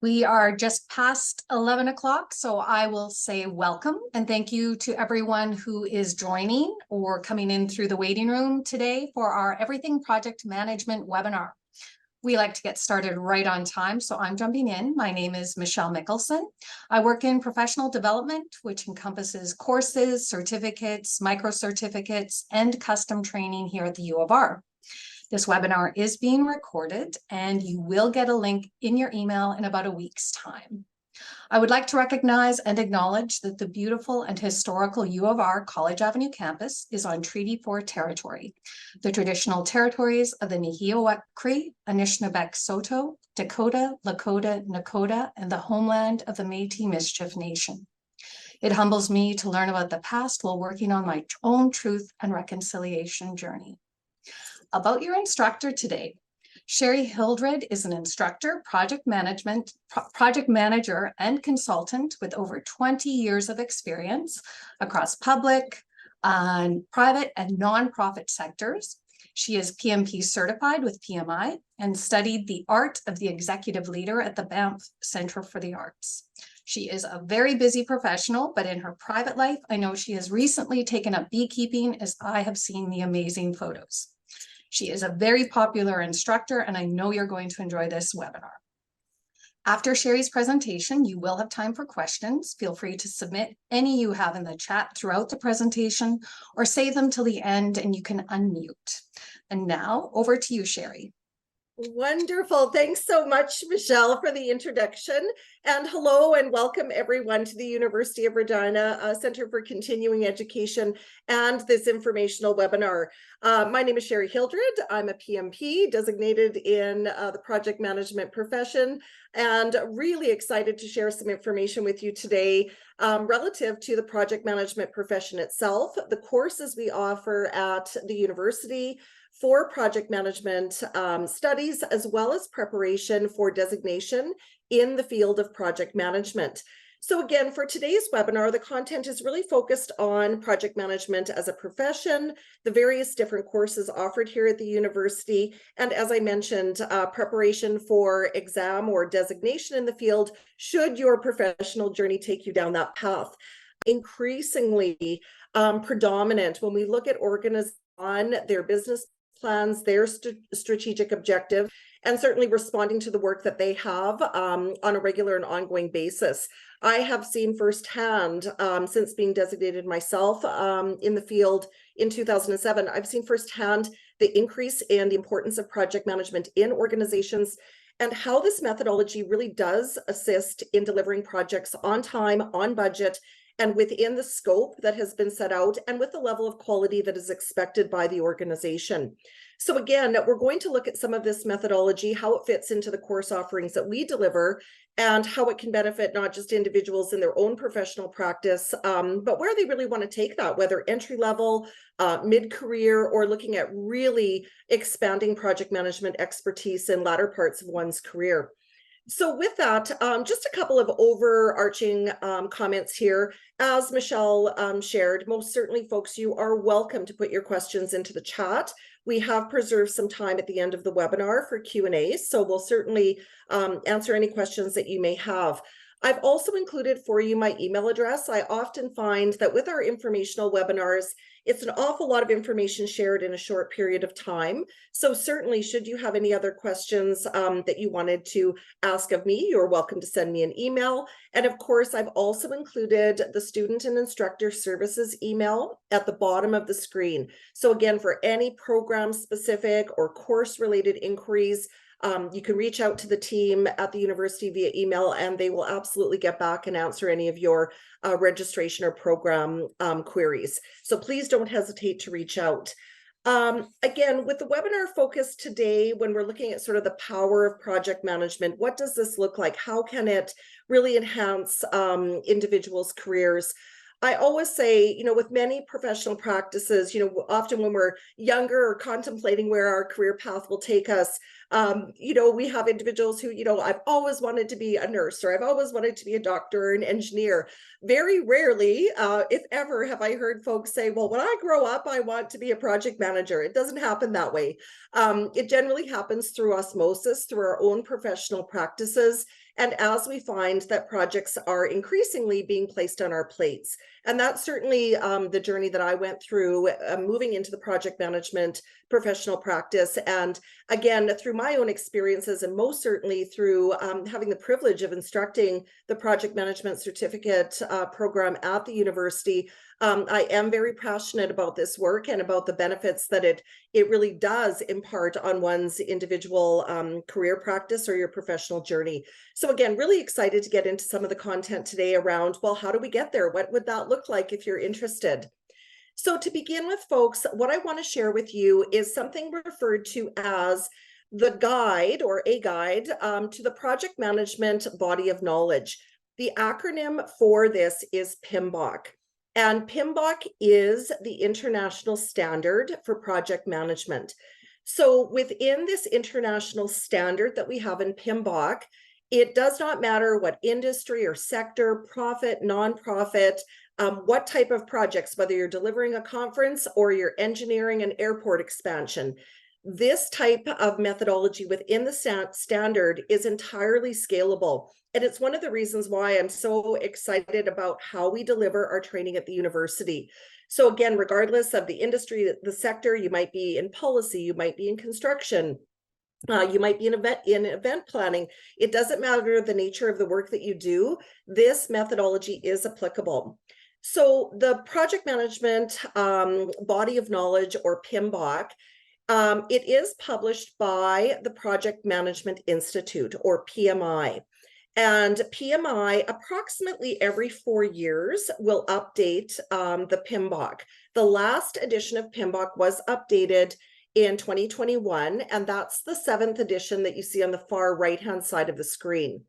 We are just past 11 o'clock, so I will say welcome and thank you to everyone who is joining or coming in through the waiting room today for our Everything Project Management webinar. We like to get started right on time, so I'm jumping in. My name is Michelle Mickelson. I work in professional development, which encompasses courses, certificates, micro-certificates, and custom training here at the U of R. This webinar is being recorded and you will get a link in your email in about a week's time. I would like to recognize and acknowledge that the beautiful and historical U of R College Avenue campus is on Treaty 4 territory, the traditional territories of the Nehiyawak Cree, Anishinaabeg Saulteaux, Dakota, Lakota, Nakota, and the homeland of the Métis Mischief Nation. It humbles me to learn about the past while working on my own truth and reconciliation journey. About your instructor today, Sherry Hildred is an instructor, project manager, and consultant with over 20 years of experience across public, private, and nonprofit sectors. She is PMP certified with PMI and studied the art of the executive leader at the Banff Center for the Arts. She is a very busy professional, but in her private life, I know she has recently taken up beekeeping as I have seen the amazing photos. She is a very popular instructor, and I know you're going to enjoy this webinar. After Sherry's presentation, you will have time for questions. Feel free to submit any you have in the chat throughout the presentation or save them till the end and you can unmute. And now over to you, Sherry. Wonderful. Thanks so much, Michelle, for the introduction. And hello and welcome everyone to the University of Regina Center for Continuing Education and this informational webinar. My name is Sherry Hildred. I'm a PMP designated in the project management profession and really excited to share some information with you today relative to the project management profession itself, the courses we offer at the university for project management studies, as well as preparation for designation in the field of project management. So again, for today's webinar, the content is really focused on project management as a profession, the various different courses offered here at the university, and as I mentioned, preparation for exam or designation in the field, should your professional journey take you down that path. Increasingly predominant when we look at organizations on their business plans, their strategic objective, and certainly responding to the work that they have on a regular and ongoing basis. I have seen firsthand, since being designated myself in the field in 2007, I've seen firsthand the increase in the importance of project management in organizations and how this methodology really does assist in delivering projects on time, on budget, and within the scope that has been set out and with the level of quality that is expected by the organization. So again, we're going to look at some of this methodology, how it fits into the course offerings that we deliver, and how it can benefit not just individuals in their own professional practice, but where they really want to take that, whether entry level, mid-career, or looking at really expanding project management expertise in latter parts of one's career. So with that, just a couple of overarching comments here. As Michelle shared, most certainly, folks, you are welcome to put your questions into the chat. We have preserved some time at the end of the webinar for Q&A, so we'll certainly answer any questions that you may have. I've also included for you my email address. I often find that with our informational webinars, it's an awful lot of information shared in a short period of time. So certainly, should you have any other questions that you wanted to ask of me, you're welcome to send me an email. And of course, I've also included the student and instructor services email at the bottom of the screen. So again, for any program specific or course related inquiries, you can reach out to the team at the university via email, and they will absolutely get back and answer any of your registration or program queries. So please don't hesitate to reach out. Again, with the webinar focus today, when we're looking at sort of the power of project management, what does this look like? How can it really enhance individuals' careers? I always say, with many professional practices, often when we're younger or contemplating where our career path will take us, we have individuals who, I've always wanted to be a nurse, or I've always wanted to be a doctor or an engineer. Very rarely, if ever, have I heard folks say, well, when I grow up, I want to be a project manager. It doesn't happen that way. It generally happens through osmosis, through our own professional practices. and as we find that projects are increasingly being placed on our plates. And that's certainly the journey that I went through moving into the project management professional practice. And again, through my own experiences, and most certainly through having the privilege of instructing the project management certificate program at the university, I am very passionate about this work and about the benefits that it really does impart on one's individual career practice or your professional journey. So again, really excited to get into some of the content today around, well, how do we get there? What would that look like if you're interested? So to begin with, folks, what I want to share with you is something referred to as the guide or a guide to the project management body of knowledge. The acronym for this is PMBOK. And PMBOK is the international standard for project management. So within this international standard that we have in PMBOK, it does not matter what industry or sector, profit, nonprofit, what type of projects, whether you're delivering a conference or you're engineering an airport expansion. This type of methodology within the standard is entirely scalable. And it's one of the reasons why I'm so excited about how we deliver our training at the university. So again, regardless of the industry, the sector, you might be in policy, you might be in construction, you might be in event planning. It doesn't matter the nature of the work that you do. This methodology is applicable. So the project management body of knowledge, or PMBOK, it is published by the Project Management Institute, or PMI. And PMI, approximately every 4 years, will update the PMBOK. The last edition of PMBOK was updated in 2021, and that's the 7th edition that you see on the far right-hand side of the screen.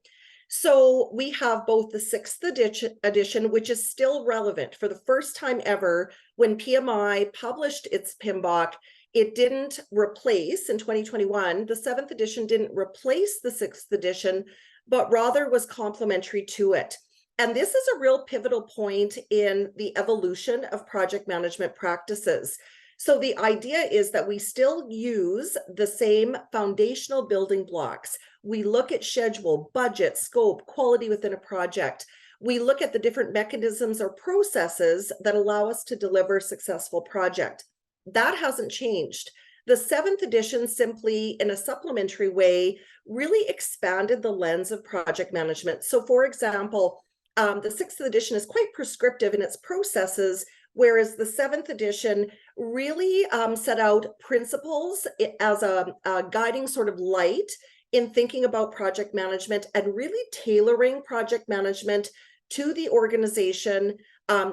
So we have both the 6th edition, which is still relevant. For the first time ever, when PMI published its PMBOK, it didn't replace, in 2021, the 7th edition didn't replace the 6th edition, but rather was complementary to it. And this is a real pivotal point in the evolution of project management practices. So the idea is that we still use the same foundational building blocks. We look at schedule, budget, scope, quality within a project. We look at the different mechanisms or processes that allow us to deliver a successful project. That hasn't changed. The 7th edition simply, in a supplementary way, really expanded the lens of project management. So for example, the 6th edition is quite prescriptive in its processes, whereas the 7th edition really set out principles as a guiding sort of light in thinking about project management and really tailoring project management to the organization,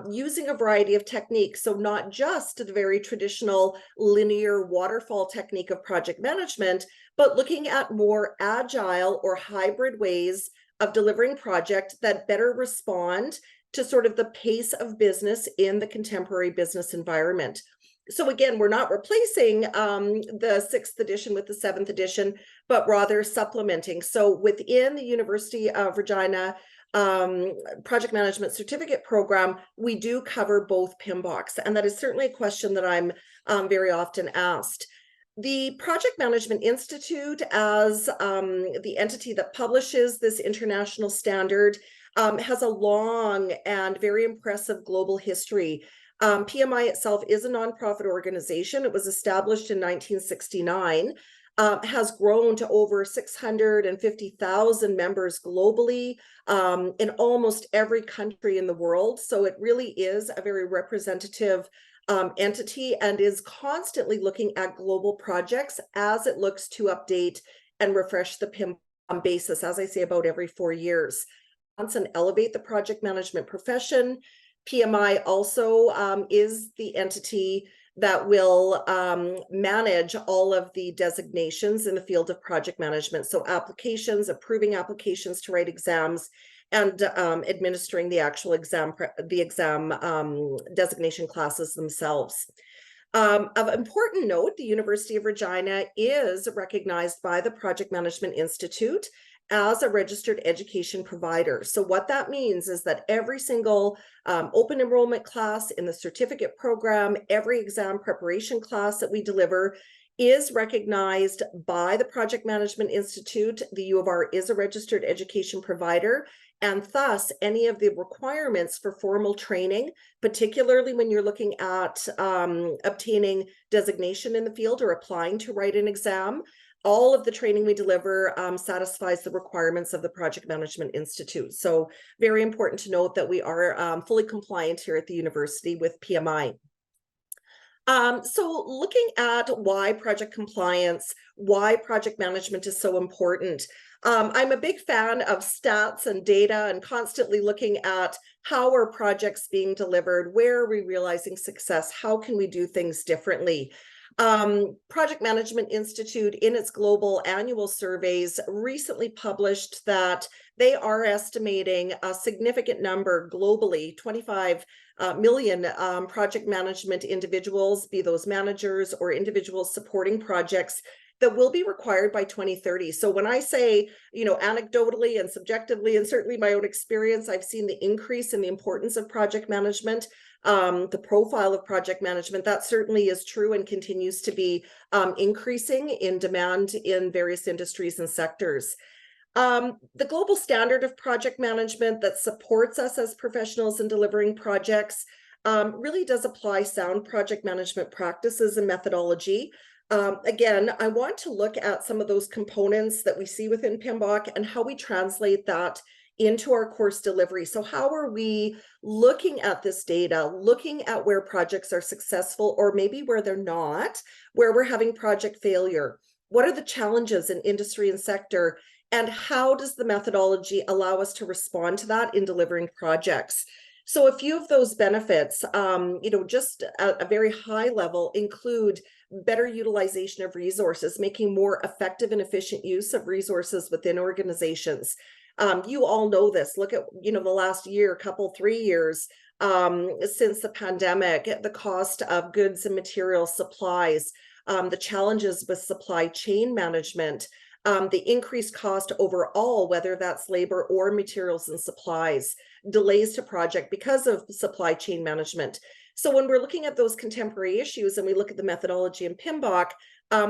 using a variety of techniques. So not just the very traditional linear waterfall technique of project management, but looking at more agile or hybrid ways of delivering projects that better respond to sort of the pace of business in the contemporary business environment. So again, we're not replacing the 6th edition with the 7th edition, but rather supplementing. So within the University of Regina project management certificate program, we do cover both PMBOKs, and that is certainly a question that I'm very often asked. The Project Management Institute, as the entity that publishes this international standard, has a long and very impressive global history. PMI itself is a nonprofit organization. It was established in 1969, has grown to over 650,000 members globally in almost every country in the world. So it really is a very representative entity and is constantly looking at global projects as it looks to update and refresh the PIM basis, as I say, about every 4 years. And elevate the project management profession. PMI also is the entity that will manage all of the designations in the field of project management. So applications, approving applications to write exams, and administering the actual exam designation classes themselves. Of important note, the University of Regina is recognized by the Project Management Institute as a registered education provider. So what that means is that every single open enrollment class in the certificate program, every exam preparation class that we deliver is recognized by the Project Management Institute. The U of R is a registered education provider, and thus any of the requirements for formal training, particularly when you're looking at obtaining designation in the field or applying to write an exam, all of the training we deliver satisfies the requirements of the Project Management Institute. So very important to note that we are fully compliant here at the university with PMI. So looking at why project compliance, why project management is so important. I'm a big fan of stats and data and constantly looking at how are projects being delivered, where are we realizing success, how can we do things differently. Project Management Institute in its global annual surveys recently published that they are estimating a significant number globally, 25 million project management individuals, be those managers or individuals supporting projects, that will be required by 2030. So when I say, anecdotally and subjectively, and certainly my own experience, I've seen the increase in the importance of project management, the profile of project management, that certainly is true and continues to be increasing in demand in various industries and sectors. The global standard of project management that supports us as professionals in delivering projects really does apply sound project management practices and methodology. Again, I want to look at some of those components that we see within PMBOK and how we translate that into our course delivery. So how are we looking at this data, looking at where projects are successful or maybe where they're not, where we're having project failure? What are the challenges in industry and sector? And how does the methodology allow us to respond to that in delivering projects? So a few of those benefits, just at a very high level, include better utilization of resources, making more effective and efficient use of resources within organizations. You all know this. Look at, the last year, 3 years since the pandemic, the cost of goods and material supplies, the challenges with supply chain management, the increased cost overall, whether that's labor or materials and supplies, delays to project because of supply chain management. So when we're looking at those contemporary issues and we look at the methodology in PMBOK,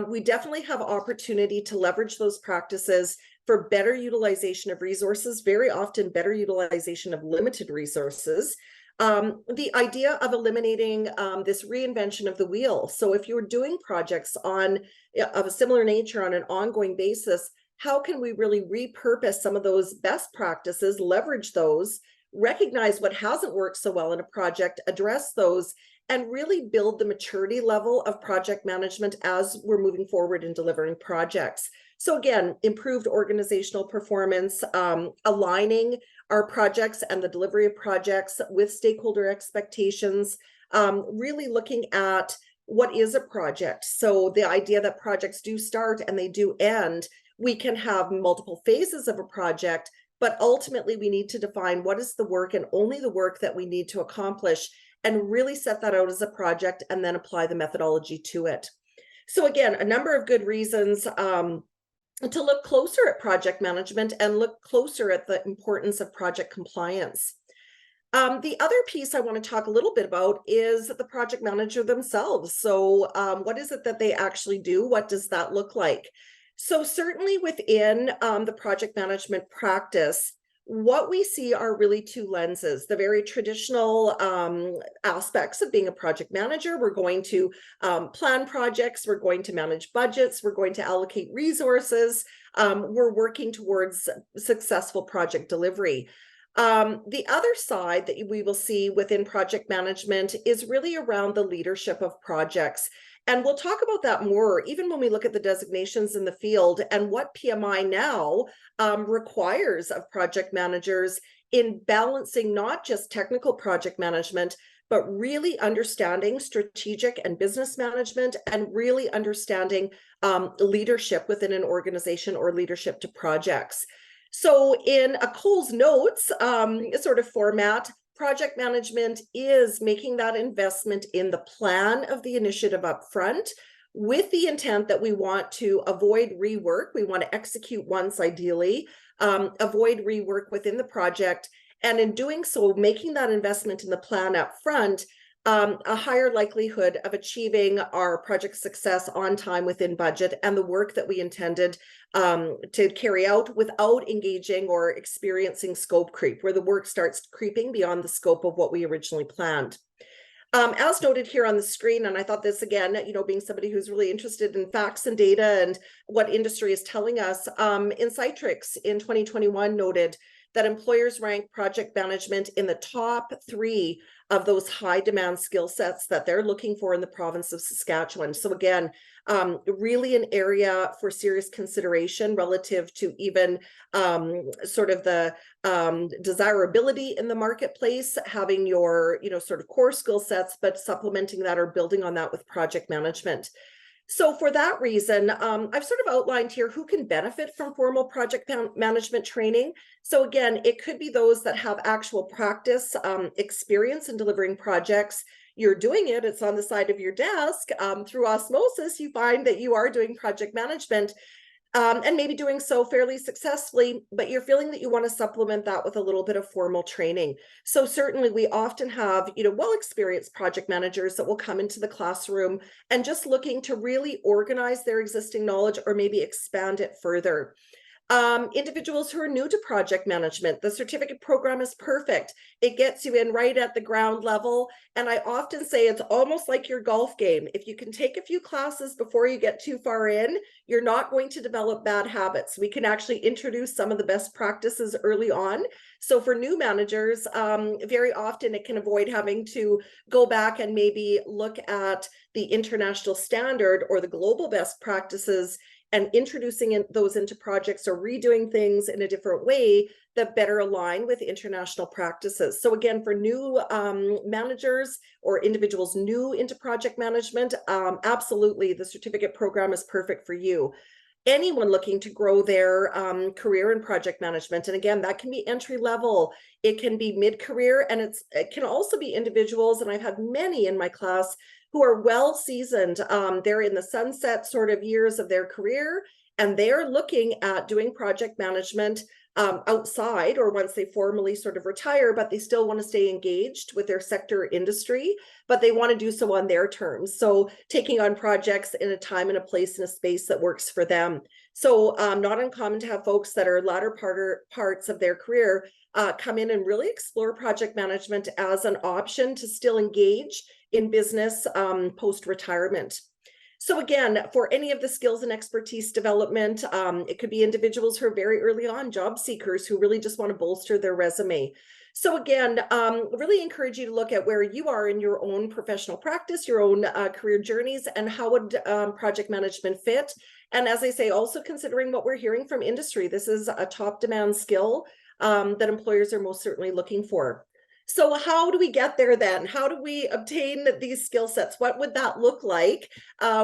we definitely have opportunity to leverage those practices for better utilization of resources, very often better utilization of limited resources. The idea of eliminating this reinvention of the wheel. So if you're doing projects of a similar nature on an ongoing basis, how can we really repurpose some of those best practices, leverage those, recognize what hasn't worked so well in a project, address those, and really build the maturity level of project management as we're moving forward in delivering projects. So again, improved organizational performance, aligning our projects and the delivery of projects with stakeholder expectations, really looking at what is a project. So the idea that projects do start and they do end, we can have multiple phases of a project, but ultimately we need to define what is the work and only the work that we need to accomplish and really set that out as a project and then apply the methodology to it. So again, a number of good reasons to look closer at project management and look closer at the importance of project compliance. The other piece I want to talk a little bit about is the project manager themselves. So what is it that they actually do? What does that look like? So certainly within the project management practice, what we see are really two lenses. The very traditional aspects of being a project manager. We're going to plan projects, we're going to manage budgets, we're going to allocate resources, we're working towards successful project delivery. The other side that we will see within project management is really around the leadership of projects. And we'll talk about that more, even when we look at the designations in the field and what PMI now requires of project managers in balancing not just technical project management, but really understanding strategic and business management and really understanding leadership within an organization or leadership to projects. So in a Cole's Notes sort of format, project management is making that investment in the plan of the initiative up front with the intent that we want to avoid rework. We want to execute once ideally, avoid rework within the project. And in doing so, making that investment in the plan up front a higher likelihood of achieving our project success on time within budget and the work that we intended to carry out without engaging or experiencing scope creep, where the work starts creeping beyond the scope of what we originally planned. As noted here on the screen, and I thought this again, being somebody who's really interested in facts and data and what industry is telling us, Insightrix in 2021 noted that employers rank project management in the top 3 of those high demand skill sets that they're looking for in the province of Saskatchewan. So again, really an area for serious consideration relative to even sort of the desirability in the marketplace, having your, sort of core skill sets, but supplementing that or building on that with project management. So for that reason, I've sort of outlined here who can benefit from formal project management training. So again, it could be those that have actual practice experience in delivering projects. You're doing it, it's on the side of your desk. Through osmosis, you find that you are doing project management. And maybe doing so fairly successfully, but you're feeling that you want to supplement that with a little bit of formal training. So certainly we often have, well-experienced project managers that will come into the classroom and just looking to really organize their existing knowledge or maybe expand it further. Individuals who are new to project management, the certificate program is perfect. It gets you in right at the ground level. And I often say it's almost like your golf game. If you can take a few classes before you get too far in, you're not going to develop bad habits. We can actually introduce some of the best practices early on. So for new managers, very often it can avoid having to go back and maybe look at the international standard or the global best practices and introducing those into projects or redoing things in a different way that better align with international practices. So again, for new managers or individuals new into project management, absolutely, the certificate program is perfect for you. Anyone looking to grow their career in project management, and again, that can be entry level, it can be mid-career, and it can also be individuals, and I've had many in my class who are well seasoned. They're in the sunset sort of years of their career, and they're looking at doing project management outside or once they formally sort of retire, but they still want to stay engaged with their sector industry, but they want to do so on their terms. So taking on projects in a time and a place and a space that works for them. So not uncommon to have folks that are latter parts of their career come in and really explore project management as an option to still engage in business post-retirement. So again, for any of the skills and expertise development, it could be individuals who are very early on job seekers who really just want to bolster their resume. So again, really encourage you to look at where you are in your own professional practice, your own career journeys, and how would project management fit. And as I say, also considering what we're hearing from industry, this is a top demand skill that employers are most certainly looking for. So how do we get there then? How do we obtain these skill sets? What would that look like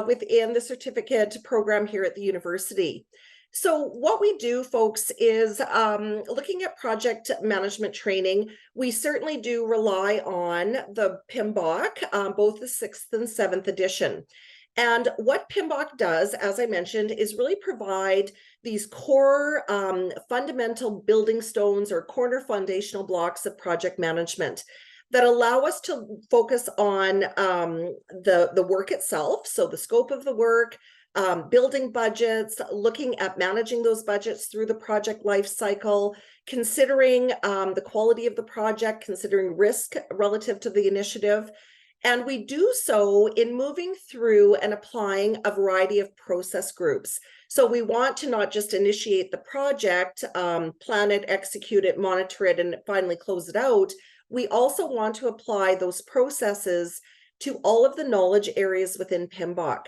within the certificate program here at the university? So what we do, folks, is looking at project management training. We certainly do rely on the PMBOK, both the 6th and 7th edition. And what PMBOK does, as I mentioned, is really provide these core fundamental building stones or corner foundational blocks of project management that allow us to focus on the work itself, so the scope of the work, building budgets, looking at managing those budgets through the project life cycle, considering the quality of the project, considering risk relative to the initiative. And we do so in moving through and applying a variety of process groups. So we want to not just initiate the project, plan it, execute it, monitor it, and finally close it out. We also want to apply those processes to all of the knowledge areas within PMBOK.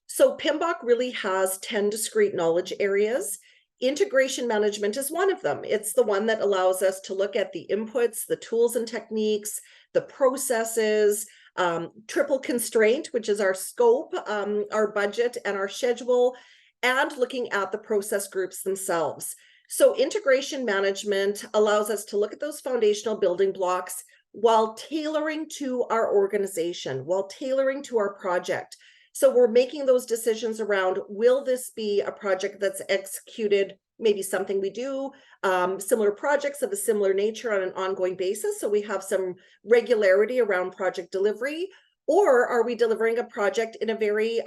So PMBOK really has 10 discrete knowledge areas. Integration management is one of them. It's the one that allows us to look at the inputs, the tools and techniques, the processes, triple constraint, which is our scope, our budget, and our schedule, and looking at the process groups themselves. So integration management allows us to look at those foundational building blocks while tailoring to our organization, while tailoring to our project. So we're making those decisions around, will this be a project that's executed maybe something we do, similar projects of a similar nature on an ongoing basis, so we have some regularity around project delivery? Or are we delivering a project in a very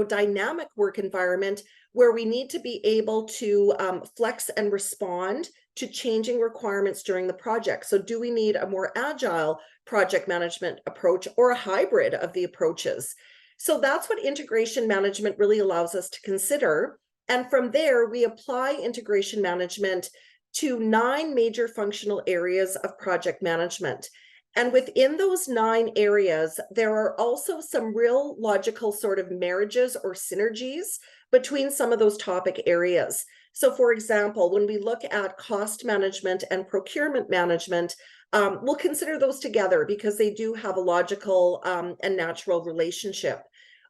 dynamic work environment where we need to be able to flex and respond to changing requirements during the project? So do we need a more agile project management approach or a hybrid of the approaches? So that's what integration management really allows us to consider. And from there, we apply integration management to 9 major functional areas of project management. And within those 9 areas, there are also some real logical sort of marriages or synergies between some of those topic areas. So for example, when we look at cost management and procurement management, we'll consider those together because they do have a logical and natural relationship.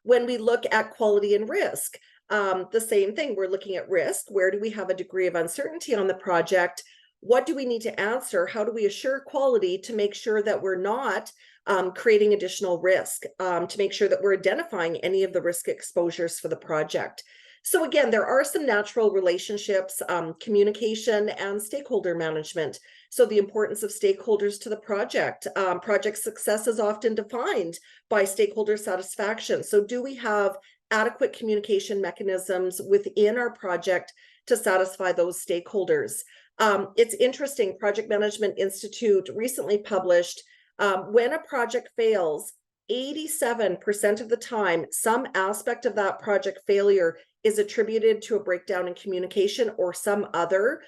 When we look at quality and risk, the same thing, we're looking at risk. Where do we have a degree of uncertainty on the project? What do we need to answer? How do we assure quality to make sure that we're not creating additional risk, to make sure that we're identifying any of the risk exposures for the project? So again, there are some natural relationships, communication and stakeholder management. So the importance of stakeholders to the project. Project success is often defined by stakeholder satisfaction. So do we have adequate communication mechanisms within our project to satisfy those stakeholders? It's interesting, Project Management Institute recently published, when a project fails, 87% of the time, some aspect of that project failure is attributed to a breakdown in communication or some other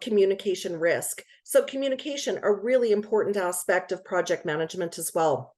communication risk. So communication, a really important aspect of project management as well.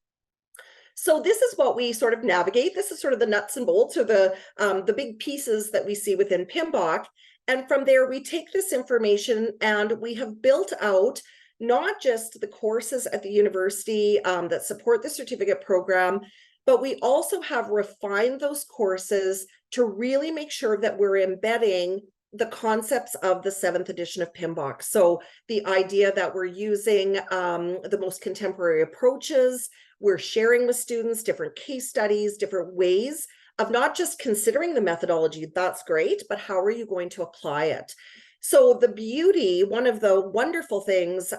So this is what we sort of navigate. This is sort of the nuts and bolts, or the big pieces that we see within PMBOK. And from there, we take this information and we have built out not just the courses at the university that support the certificate program, but we also have refined those courses to really make sure that we're embedding the concepts of the 7th edition of PMBOK. So the idea that we're using the most contemporary approaches, we're sharing with students different case studies, different ways of not just considering the methodology, that's great, but how are you going to apply it? So the beauty, one of the wonderful things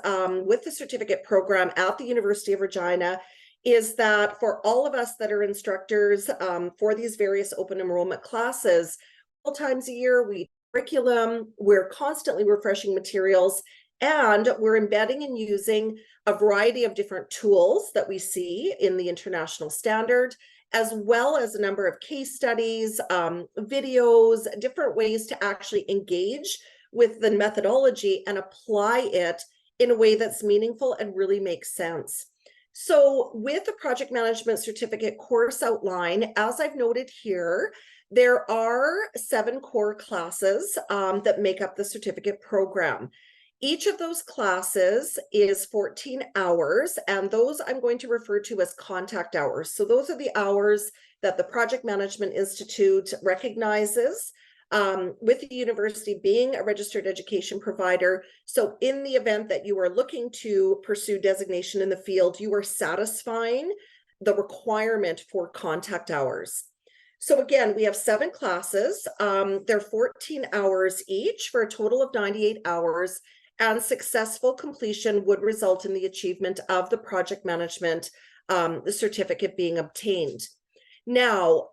with the certificate program at the University of Regina is that for all of us that are instructors for these various open enrollment classes, multiple times a year, we curriculum, we're constantly refreshing materials, and we're embedding and using a variety of different tools that we see in the international standard, as well as a number of case studies, videos, different ways to actually engage with the methodology and apply it in a way that's meaningful and really makes sense. So with the project management certificate course outline, as I've noted here, there are 7 core classes that make up the certificate program. Each of those classes is 14 hours, and those I'm going to refer to as contact hours. So those are the hours that the Project Management Institute recognizes with the university being a registered education provider. So in the event that you are looking to pursue designation in the field, you are satisfying the requirement for contact hours. So again, we have 7 classes. They're 14 hours each for a total of 98 hours. And successful completion would result in the achievement of the project management, the certificate being obtained. Now,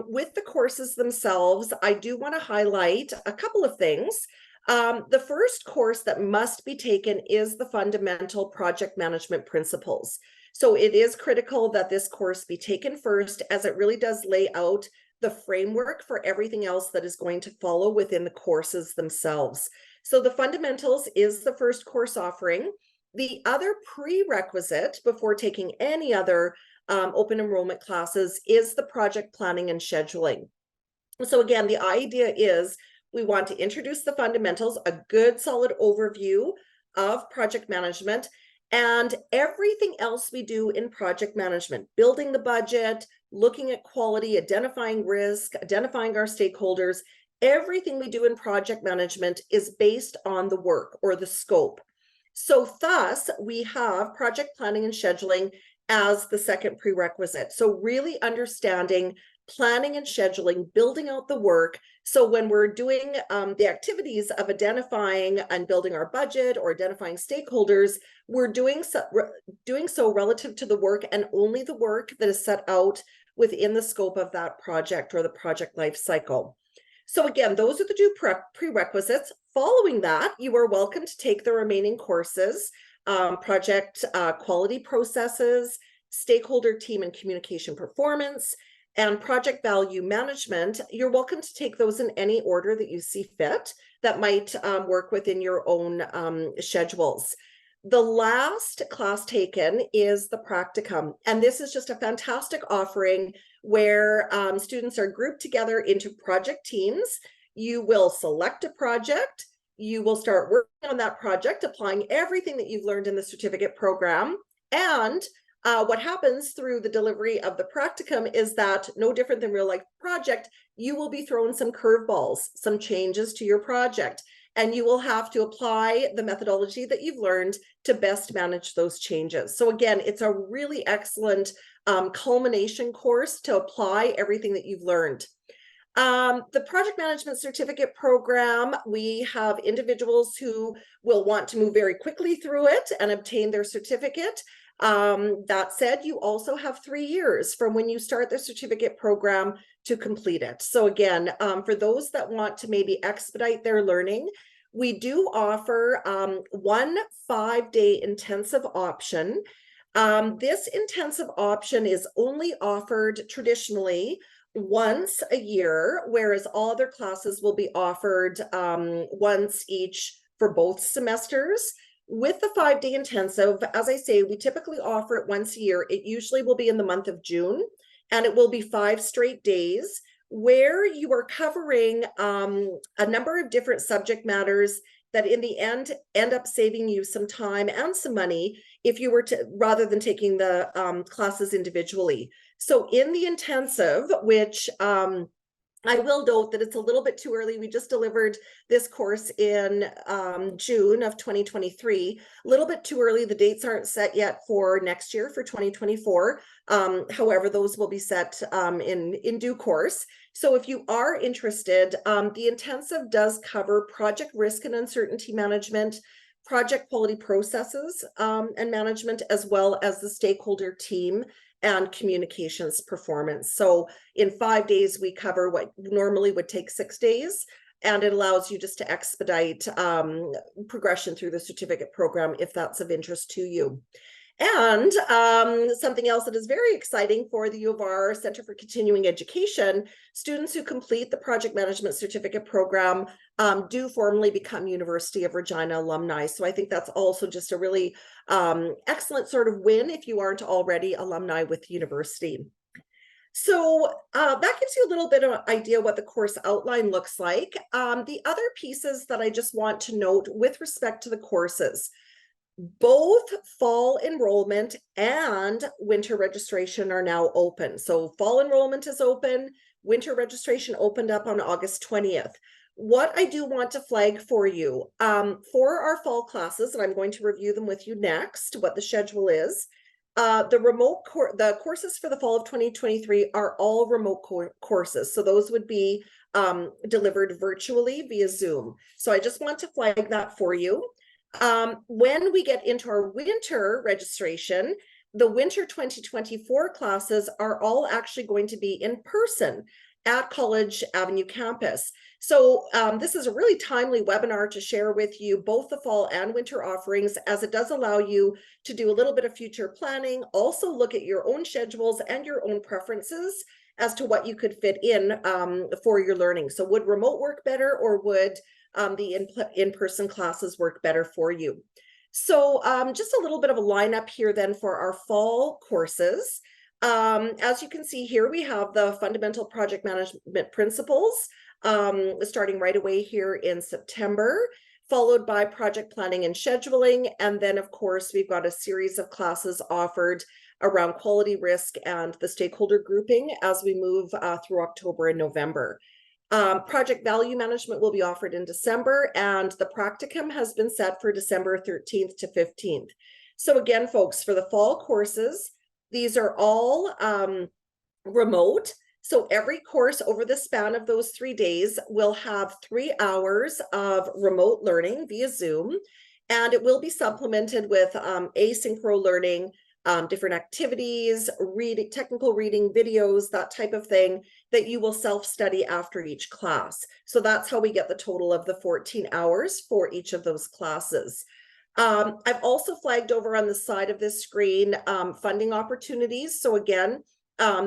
with the courses themselves, I do want to highlight a couple of things. The first course that must be taken is the fundamental project management principles. So it is critical that this course be taken first, as it really does lay out the framework for everything else that is going to follow within the courses themselves. So the fundamentals is the first course offering. The other prerequisite before taking any other open enrollment classes is the project planning and scheduling. So again, the idea is we want to introduce the fundamentals, a good solid overview of project management, and everything else we do in project management, building the budget, looking at quality, identifying risk, identifying our stakeholders. Everything we do in project management is based on the work or the scope. So thus, we have project planning and scheduling as the second prerequisite. So really understanding planning and scheduling, building out the work. So when we're doing the activities of identifying and building our budget or identifying stakeholders, we're doing so relative to the work and only the work that is set out within the scope of that project or the project life cycle. So again, those are the two prerequisites. Following that, you are welcome to take the remaining courses, project quality processes, stakeholder team and communication performance, and project value management. You're welcome to take those in any order that you see fit that might work within your own schedules. The last class taken is the practicum, and this is just a fantastic offering where students are grouped together into project teams. You will select a project, you will start working on that project, applying everything that you've learned in the certificate program, and what happens through the delivery of the practicum is that, no different than real life project, you will be thrown some curveballs, some changes to your project, and you will have to apply the methodology that you've learned to best manage those changes. So again, it's a really excellent culmination course to apply everything that you've learned. The project management certificate program, we have individuals who will want to move very quickly through it and obtain their certificate. That said, you also have 3 years from when you start the certificate program to complete it. So again, for those that want to maybe expedite their learning, we do offer 1 5-day intensive option. This intensive option is only offered traditionally once a year, whereas all other classes will be offered once each for both semesters. With the 5-day intensive, as I say, we typically offer it once a year. It usually will be in the month of June, and it will be 5 straight days where you are covering a number of different subject matters that in the end up saving you some time and some money if you were to, rather than taking the classes individually. So in the intensive, which I will note that it's a little bit too early. We just delivered this course in June of 2023. A little bit too early. The dates aren't set yet for next year, for 2024. However, those will be set in due course. So if you are interested, the intensive does cover project risk and uncertainty management, project quality processes and management, as well as the stakeholder team and communications performance. So in 5 days, we cover what normally would take 6 days, and it allows you just to expedite progression through the certificate program if that's of interest to you. And something else that is very exciting for the U of R Center for Continuing Education, students who complete the project management certificate program do formally become University of Regina alumni. So I think that's also just a really excellent sort of win if you aren't already alumni with the university. So that gives you a little bit of an idea what the course outline looks like. The other pieces that I just want to note with respect to the courses, both fall enrollment and winter registration are now open. So fall enrollment is open, winter registration opened up on August 20th. What I do want to flag for you, for our fall classes, and I'm going to review them with you next, what the schedule is, the courses for the fall of 2023 are all remote courses. So those would be delivered virtually via Zoom. So I just want to flag that for you. When we get into our winter registration, the winter 2024 classes are all actually going to be in person at College Avenue campus. So this is a really timely webinar to share with you both the fall and winter offerings, as it does allow you to do a little bit of future planning, also look at your own schedules and your own preferences as to what you could fit in for your learning. So would remote work better, or would the in-person classes work better for you? So just a little bit of a lineup here then for our fall courses. As you can see here, we have the fundamental project management principles starting right away here in September, followed by project planning and scheduling. And then of course, we've got a series of classes offered around quality risk and the stakeholder grouping as we move through October and November. Project value management will be offered in December, and the practicum has been set for December 13th to 15th. So again, folks, for the fall courses, these are all remote. So every course over the span of those 3 days will have 3 hours of remote learning via Zoom, and it will be supplemented with asynchronous learning, different activities, technical reading videos, that type of thing that you will self-study after each class. So that's how we get the total of the 14 hours for each of those classes. I've also flagged over on the side of this screen funding opportunities. So again,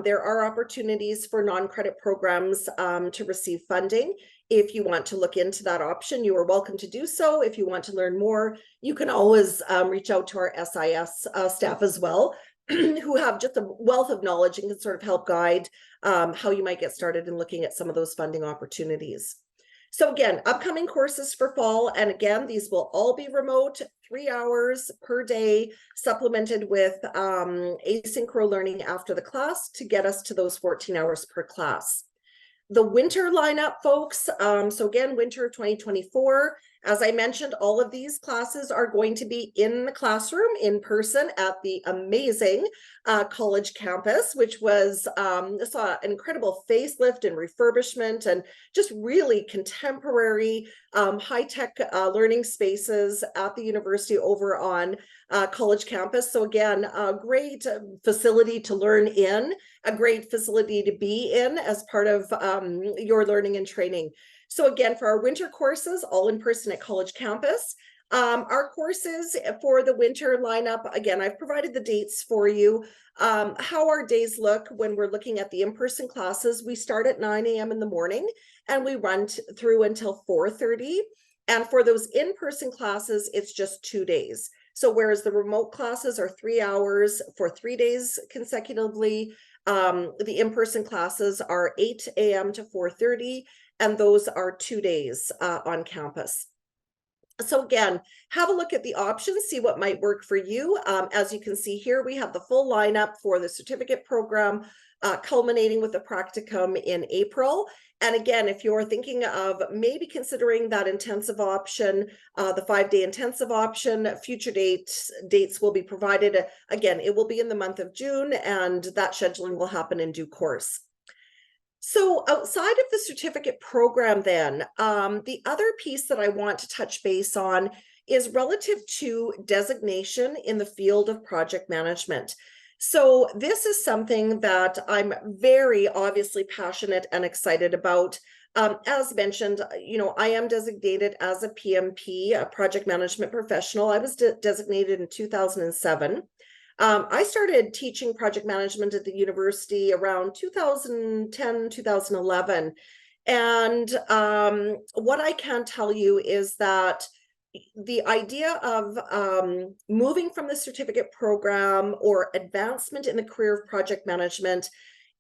there are opportunities for non-credit programs to receive funding. If you want to look into that option, you are welcome to do so. If you want to learn more, you can always reach out to our SIS staff as well, who have just a wealth of knowledge and can sort of help guide how you might get started in looking at some of those funding opportunities. So again, upcoming courses for fall, and again, these will all be remote, 3 hours per day, supplemented with asynchronous learning after the class to get us to those 14 hours per class. The winter lineup, folks, so again, winter of 2024, as I mentioned, all of these classes are going to be in the classroom in person at the amazing college campus, which was saw an incredible facelift and refurbishment and just really contemporary high-tech learning spaces at the university over on college campus. So again, a great facility to learn in, a great facility to be in as part of your learning and training. So again, for our winter courses, all in person at college campus. Our courses for the winter lineup, again, I've provided the dates for you. How our days look when we're looking at the in-person classes, we start at 9 a.m. in the morning and we run through until 4:30. And for those in-person classes, it's just 2 days. So whereas the remote classes are 3 hours for 3 days consecutively, the in-person classes are 8 a.m. to 4:30, and those are 2 days on campus. So again, have a look at the options, see what might work for you. As you can see here, we have the full lineup for the certificate program, culminating with the practicum in April. And again, if you're thinking of maybe considering that intensive option, the 5-day intensive option, future dates will be provided. Again, it will be in the month of June, and that scheduling will happen in due course. So outside of the certificate program then, the other piece that I want to touch base on is relative to designation in the field of project management. So this is something that I'm very obviously passionate and excited about. As mentioned, I am designated as a PMP, a project management professional. I was designated in 2007. I started teaching project management at the university around 2010, 2011. And what I can tell you is that the idea of moving from the certificate program or advancement in the career of project management,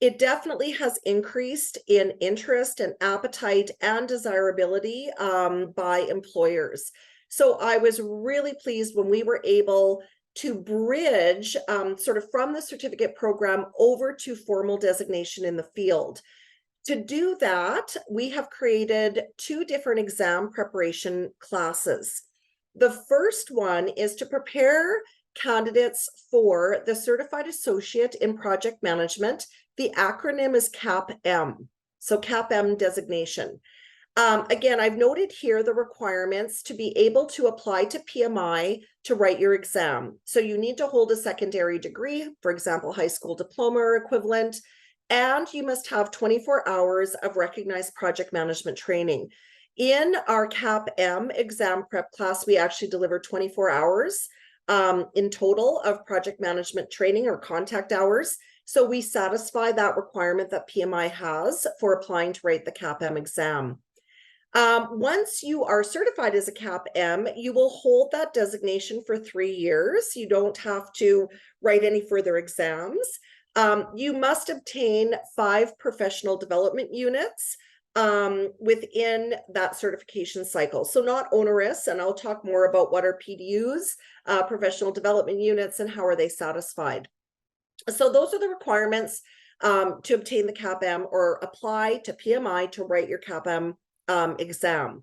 it definitely has increased in interest and appetite and desirability by employers. So I was really pleased when we were able to bridge sort of from the certificate program over to formal designation in the field. To do that, we have created 2 different exam preparation classes. The first one is to prepare candidates for the Certified Associate in Project Management. The acronym is CAPM, so CAPM designation. Again, I've noted here the requirements to be able to apply to PMI to write your exam. So you need to hold a secondary degree, for example, high school diploma or equivalent, and you must have 24 hours of recognized project management training. In our CAPM exam prep class, we actually deliver 24 hours in total of project management training or contact hours. So we satisfy that requirement that PMI has for applying to write the CAPM exam. Once you are certified as a CAPM, you will hold that designation for 3 years. You don't have to write any further exams. You must obtain 5 professional development units within that certification cycle. So not onerous, and I'll talk more about what are PDUs, professional development units, and how are they satisfied. So those are the requirements to obtain the CAPM or apply to PMI to write your CAPM exam.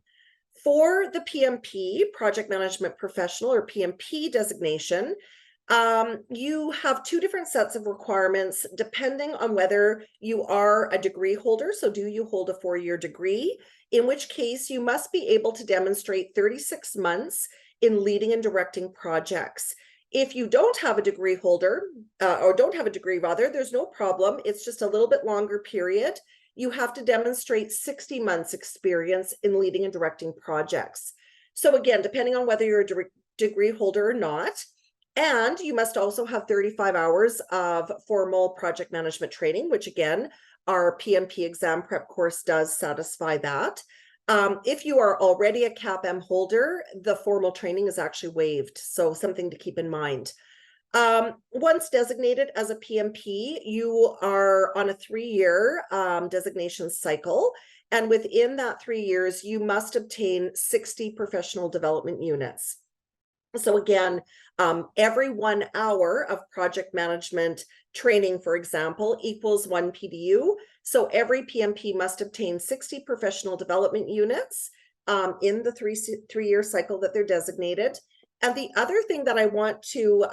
For the PMP, Project Management Professional or PMP designation, You have two different sets of requirements depending on whether you are a degree holder. So do you hold a 4-year degree? In which case you must be able to demonstrate 36 months in leading and directing projects. If you don't have a degree holder, or don't have a degree rather, there's no problem. It's just a little bit longer period. You have to demonstrate 60 months experience in leading and directing projects. So again, depending on whether you're a degree holder or not, and you must also have 35 hours of formal project management training, which again, our PMP exam prep course does satisfy that. If you are already a CAPM holder, the formal training is actually waived. So something to keep in mind. Once designated as a PMP, you are on a 3-year designation cycle. And within that 3 years, you must obtain 60 professional development units. So again, every 1 hour of project management training, for example, equals 1 PDU. So every PMP must obtain 60 professional development units in the three-year cycle that they're designated. And the other thing that I want to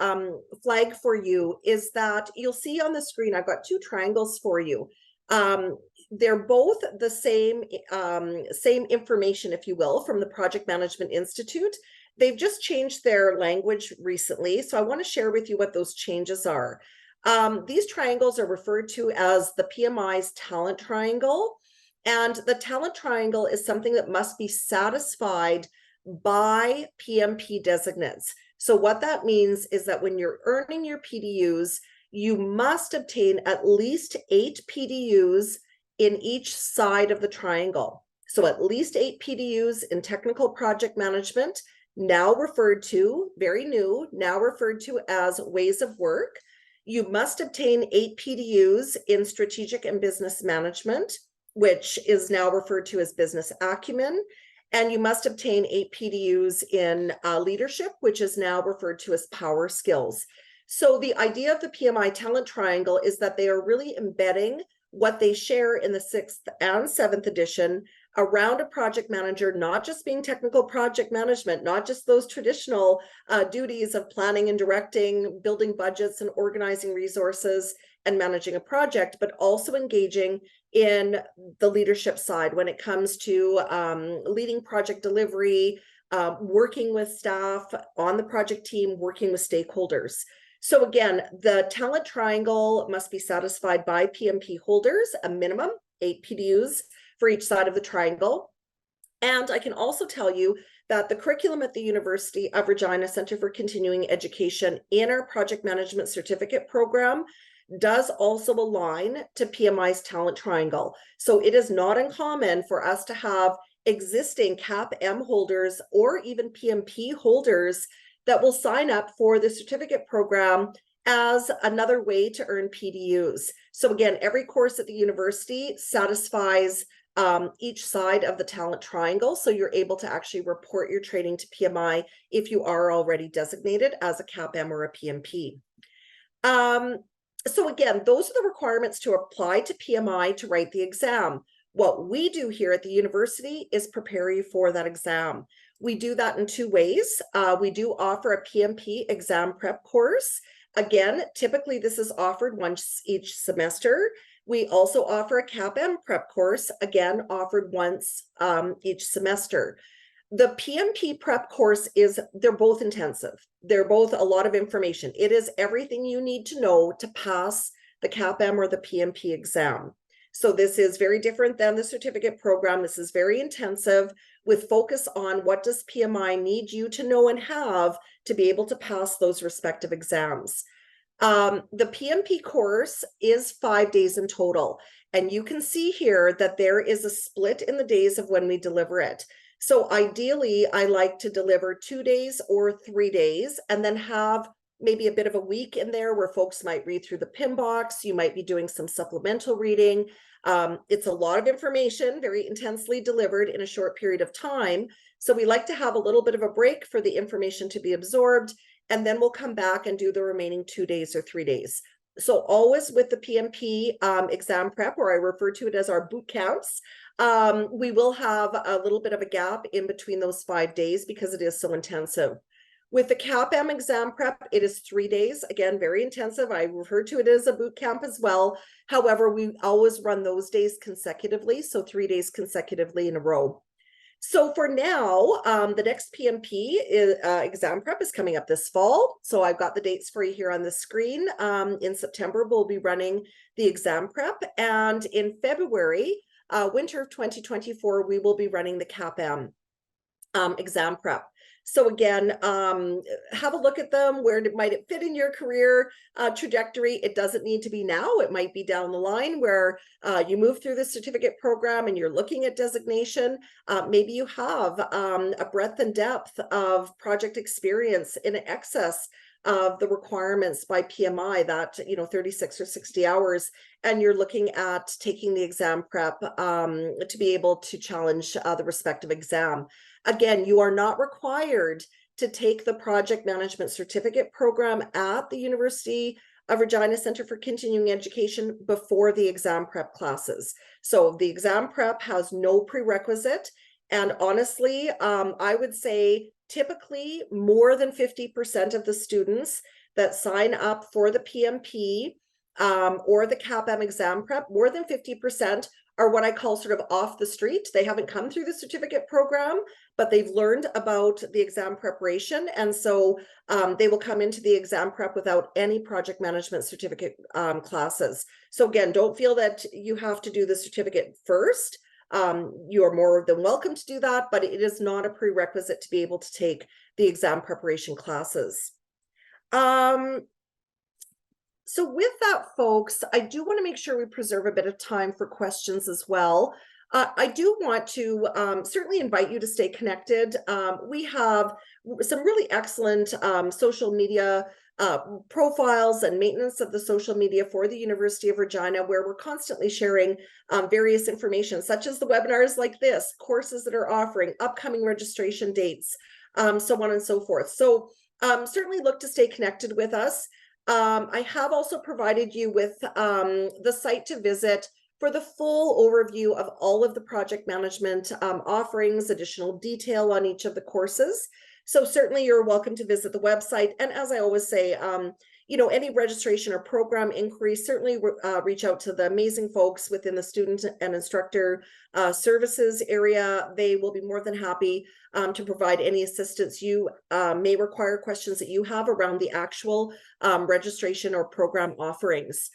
flag for you is that you'll see on the screen, I've got 2 triangles for you. They're both the same information, if you will, from the Project Management Institute. They've just changed their language recently, so I want to share with you what those changes are. These triangles are referred to as the PMI's talent triangle, and the talent triangle is something that must be satisfied by PMP designates. So what that means is that when you're earning your PDUs, you must obtain at least 8 PDUs in each side of the triangle. So at least 8 PDUs in technical project management, now referred to, very new, now referred to as ways of work. You must obtain 8 PDUs in strategic and business management, which is now referred to as business acumen. And you must obtain 8 PDUs in leadership, which is now referred to as power skills. So the idea of the PMI talent triangle is that they are really embedding what they share in the 6th and 7th edition around a project manager, not just being technical project management, not just those traditional duties of planning and directing, building budgets and organizing resources and managing a project, but also engaging in the leadership side when it comes to leading project delivery, working with staff on the project team, working with stakeholders. So again, the talent triangle must be satisfied by PMP holders, a minimum 8 PDUs for each side of the triangle. And I can also tell you that the curriculum at the University of Regina Center for Continuing Education in our project management certificate program does also align to PMI's talent triangle. So it is not uncommon for us to have existing CAPM holders or even PMP holders that will sign up for the certificate program as another way to earn PDUs. So again, every course at the university satisfies each side of the talent triangle. So you're able to actually report your training to PMI if you are already designated as a CAPM or a PMP. So again, those are the requirements to apply to PMI to write the exam. What we do here at the university is prepare you for that exam. We do that in 2 ways. We do offer a PMP exam prep course. Again, typically this is offered once each semester. We also offer a CAPM prep course, again, offered once each semester. The PMP prep course they're both intensive. They're both a lot of information. It is everything you need to know to pass the CAPM or the PMP exam. So this is very different than the certificate program. This is very intensive with focus on what does PMI need you to know and have to be able to pass those respective exams. The PMP course is 5 days in total. And you can see here that there is a split in the days of when we deliver it. So ideally, I like to deliver 2 days or 3 days and then have maybe a bit of a week in there where folks might read through the PIM box. You might be doing some supplemental reading. It's a lot of information, very intensely delivered in a short period of time. So we like to have a little bit of a break for the information to be absorbed, and then we'll come back and do the remaining 2 days or 3 days. So always with the PMP exam prep, or I refer to it as our boot camps, we will have a little bit of a gap in between those 5 days because it is so intensive. With the CAPM exam prep, it is 3 days. Again, very intensive. I refer to it as a boot camp as well. However, we always run those days consecutively, so 3 days consecutively in a row. So for now, the next PMP exam prep is coming up this fall. So I've got the dates for you here on the screen. In September, we'll be running the exam prep. And in February, winter of 2024, we will be running the CAPM exam prep. So again, have a look at them. Where might it fit in your career trajectory? It doesn't need to be now. It might be down the line where you move through the certificate program and you're looking at designation. Maybe you have a breadth and depth of project experience in excess of the requirements by PMI, that 36 or 60 hours, and you're looking at taking the exam prep to be able to challenge the respective exam. Again, you are not required to take the project management certificate program at the University of Regina Centre for Continuing Education before the exam prep classes. So the exam prep has no prerequisite. And honestly, I would say typically more than 50% of the students that sign up for the PMP or the CAPM exam prep, more than 50% are what I call sort of off the street. They haven't come through the certificate program, but they've learned about the exam preparation. And so they will come into the exam prep without any project management certificate classes. So again, don't feel that you have to do the certificate first. You are more than welcome to do that, but it is not a prerequisite to be able to take the exam preparation classes. So with that, folks, I do want to make sure we preserve a bit of time for questions as well. I do want to certainly invite you to stay connected. We have some really excellent social media profiles and maintenance of the social media for the University of Regina, where we're constantly sharing various information, such as the webinars like this, courses that are offering, upcoming registration dates, so on and so forth. So certainly look to stay connected with us. I have also provided you with the site to visit for the full overview of all of the project management offerings, additional detail on each of the courses. So certainly you're welcome to visit the website. And as I always say, any registration or program inquiries, certainly reach out to the amazing folks within the student and instructor services area. They will be more than happy to provide any assistance you may require, questions that you have around the actual registration or program offerings.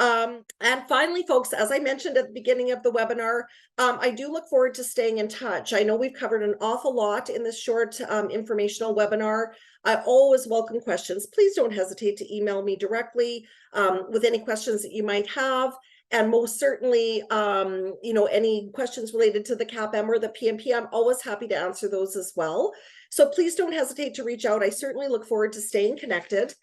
And finally, folks, as I mentioned at the beginning of the webinar, I do look forward to staying in touch. I know we've covered an awful lot in this short informational webinar. I always welcome questions. Please don't hesitate to email me directly with any questions that you might have. And most certainly, any questions related to the CAPM or the PMP, I'm always happy to answer those as well. So please don't hesitate to reach out. I certainly look forward to staying connected.